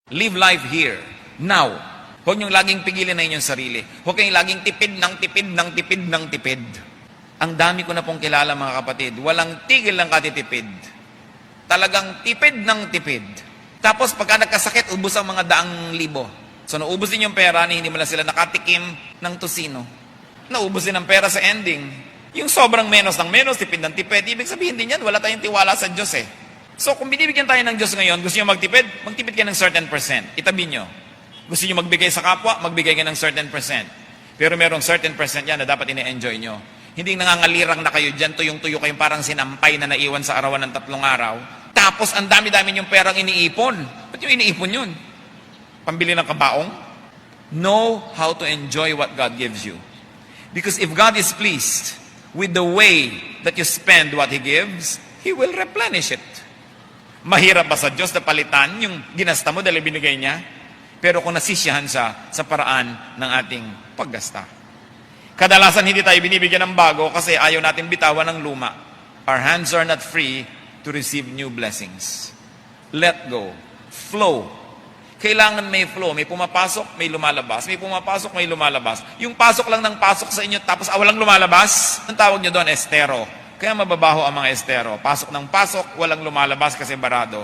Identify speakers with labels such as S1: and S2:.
S1: Live life here, now. Huwag niyong laging pigilin na inyong sarili. Huwag kayong laging tipid ng tipid ng tipid ng tipid. Ang dami ko na pong kilala mga kapatid, walang tigil ng katitipid. Talagang tipid ng tipid. Tapos pagka nagkasakit, ubos ang mga daang libo. So naubos din yung pera, hindi mo lang sila nakatikim ng tusino. Naubos din ang pera sa ending. Yung sobrang menos ng menos, tipid ng tipid, ibig sabihin din yan, wala tayong tiwala sa Diyos eh. So kung binibigyan tayo ng Diyos ngayon, gusto nyo magtipid, magtipid ka ng certain percent. Itabi nyo. Gusto nyo magbigay sa kapwa, magbigay ka ng certain percent. Pero merong certain percent yan na dapat ine-enjoy nyo. Hindi nangangalirang na kayo dyan, tuyong-tuyo kayong parang sinampay na naiwan sa arawan ng 3 araw. Tapos ang dami-dami yung perang iniipon. Ba't yung iniipon yun? Pambili ng kabaong? Know how to enjoy what God gives you. Because if God is pleased with the way that you spend what He gives, He will replenish it. Mahirap ba sa Diyos na palitan yung ginasta mo dahil binigay niya? Pero kung nasisiyahan siya sa paraan ng ating paggasta. Kadalasan hindi tayo binibigyan ng bago kasi ayaw natin bitawan ng luma. Our hands are not free to receive new blessings. Let go. Flow. Kailangan may flow. May pumapasok, may lumalabas. May pumapasok, may lumalabas. Yung pasok lang ng pasok sa inyo tapos walang lumalabas, ang tawag nyo doon, estero. Kaya mababaho ang mga estero. Pasok ng pasok, walang lumalabas kasi barado.